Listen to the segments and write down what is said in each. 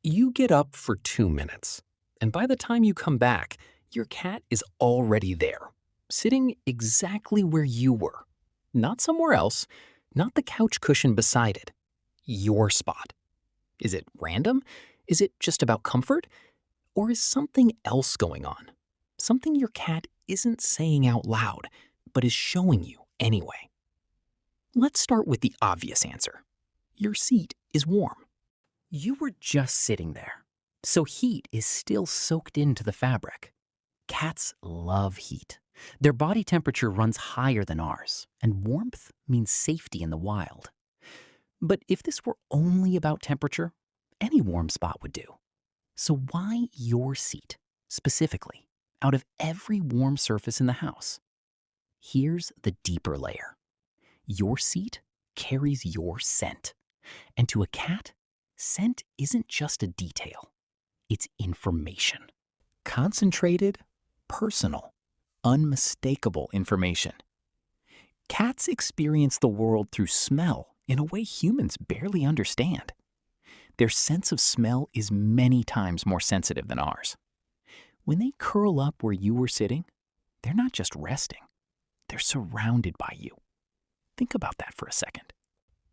You get up for 2 minutes, and by the time you come back, your cat is already there, sitting exactly where you were. Not somewhere else, not the couch cushion beside it. Your spot. Is it random? Is it just about comfort? Or is something else going on? Something your cat isn't saying out loud, but is showing you anyway. Let's start with the obvious answer. Your seat is warm. You were just sitting there, so heat is still soaked into the fabric. Cats love heat. Their body temperature runs higher than ours, and warmth means safety in the wild. But if this were only about temperature, any warm spot would do. So why your seat, specifically, out of every warm surface in the house? Here's the deeper layer. Your seat carries your scent. And to a cat, scent isn't just a detail. It's information. Concentrated, personal, unmistakable information. Cats experience the world through smell in a way humans barely understand. Their sense of smell is many times more sensitive than ours. When they curl up where you were sitting, they're not just resting. They're surrounded by you. Think about that for a second.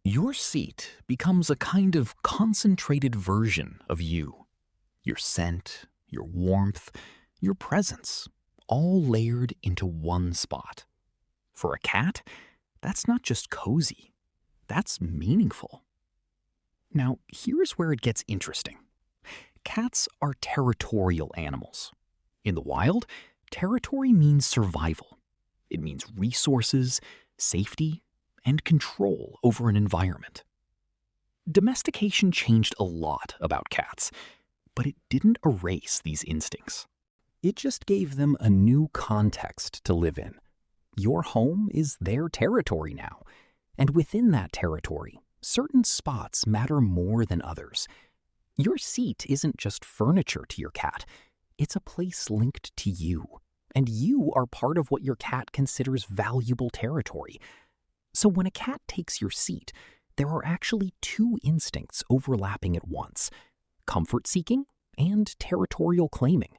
Your seat becomes a kind of concentrated version of you. Your scent, your warmth, your presence, all layered into one spot. For a cat, that's not just cozy. That's meaningful. Now, here's where it gets interesting. Cats are territorial animals. In the wild, territory means survival. It means resources, safety, and control over an environment. Domestication changed a lot about cats, but it didn't erase these instincts. It just gave them a new context to live in. Your home is their territory now, and within that territory, certain spots matter more than others. Your seat isn't just furniture to your cat, it's a place linked to you, and you are part of what your cat considers valuable territory. So when a cat takes your seat, there are actually two instincts overlapping at once: comfort-seeking and territorial claiming.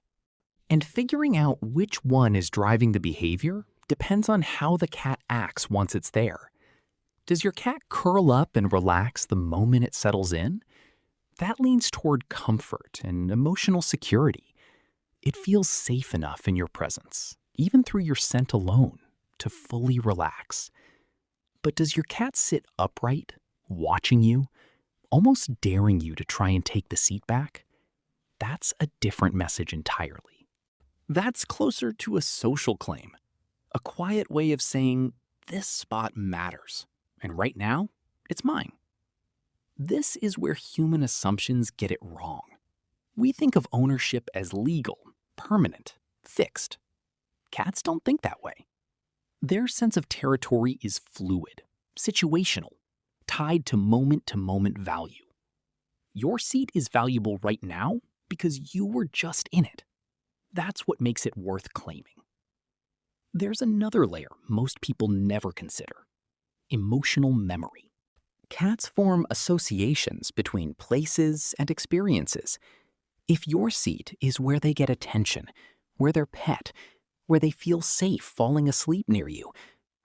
And figuring out which one is driving the behavior depends on how the cat acts once it's there. Does your cat curl up and relax the moment it settles in? That leans toward comfort and emotional security. It feels safe enough in your presence, even through your scent alone, to fully relax. But does your cat sit upright, watching you, almost daring you to try and take the seat back? That's a different message entirely. That's closer to a social claim, a quiet way of saying, this spot matters, and right now, it's mine. This is where human assumptions get it wrong. We think of ownership as legal, permanent, fixed. Cats don't think that way. Their sense of territory is fluid, situational, tied to moment value. Your seat is valuable right now because you were just in it. That's what makes it worth claiming. There's another layer most people never consider: emotional memory. Cats form associations between places and experiences. If your seat is where they get attention, where they're pet, where they feel safe falling asleep near you,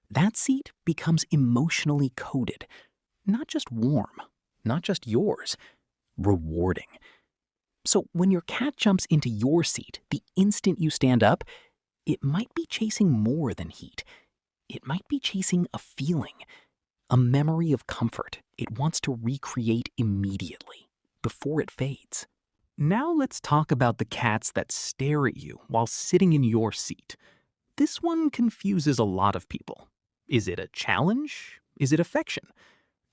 that seat becomes emotionally coded. Not just warm, not just yours, rewarding. So when your cat jumps into your seat the instant you stand up, it might be chasing more than heat. It might be chasing a feeling, a memory of comfort it wants to recreate immediately, before it fades. Now let's talk about the cats that stare at you while sitting in your seat. This one confuses a lot of people. Is it a challenge? Is it affection?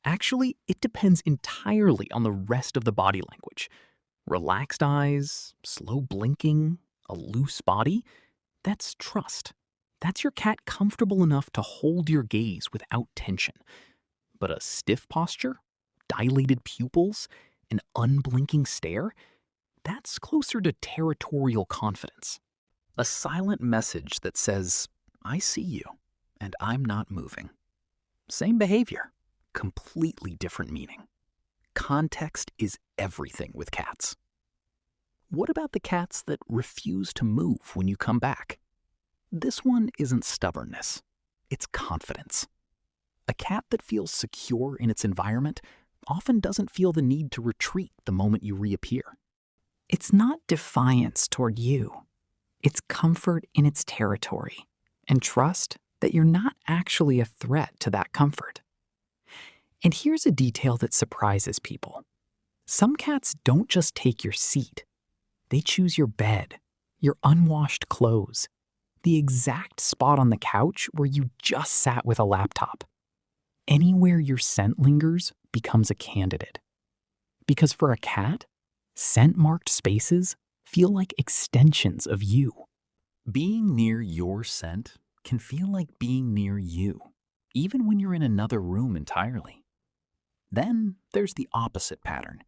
Actually, it depends entirely on the rest of the body language. Relaxed eyes, slow blinking, a loose body, that's trust. That's your cat comfortable enough to hold your gaze without tension. But a stiff posture, dilated pupils, an unblinking stare, that's closer to territorial confidence. A silent message that says, I see you, and I'm not moving. Same behavior, completely different meaning. Context is everything with cats. What about the cats that refuse to move when you come back? This one isn't stubbornness, it's confidence. A cat that feels secure in its environment often doesn't feel the need to retreat the moment you reappear. It's not defiance toward you. It's comfort in its territory and trust that you're not actually a threat to that comfort. And here's a detail that surprises people. Some cats don't just take your seat. They choose your bed, your unwashed clothes, the exact spot on the couch where you just sat with a laptop. Anywhere your scent lingers becomes a candidate. Because for a cat, scent-marked spaces feel like extensions of you. Being near your scent can feel like being near you, even when you're in another room entirely. Then there's the opposite pattern.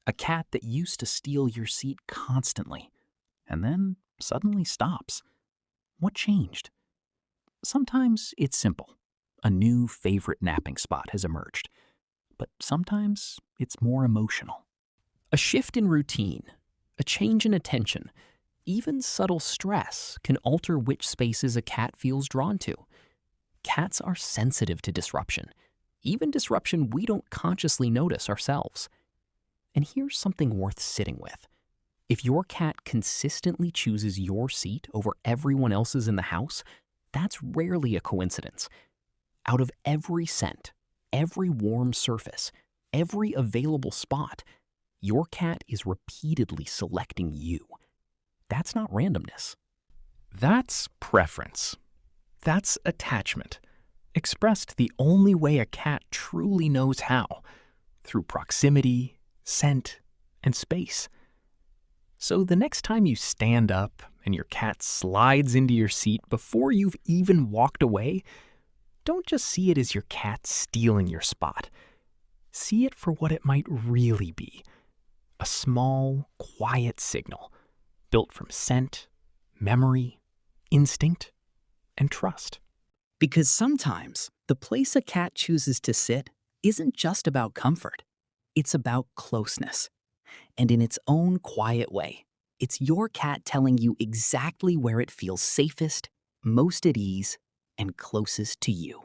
A cat that used to steal your seat constantly, and then suddenly stops. What changed? Sometimes it's simple. A new favorite napping spot has emerged. But sometimes it's more emotional. A shift in routine, a change in attention, even subtle stress can alter which spaces a cat feels drawn to. Cats are sensitive to disruption, even disruption we don't consciously notice ourselves. And here's something worth sitting with. If your cat consistently chooses your seat over everyone else's in the house, that's rarely a coincidence. Out of every scent, every warm surface, every available spot, your cat is repeatedly selecting you. That's not randomness. That's preference. That's attachment, expressed the only way a cat truly knows how, through proximity, scent, and space. So the next time you stand up and your cat slides into your seat before you've even walked away, don't just see it as your cat stealing your spot. See it for what it might really be. A small, quiet signal built from scent, memory, instinct, and trust. Because sometimes the place a cat chooses to sit isn't just about comfort. It's about closeness. And in its own quiet way, it's your cat telling you exactly where it feels safest, most at ease, and closest to you.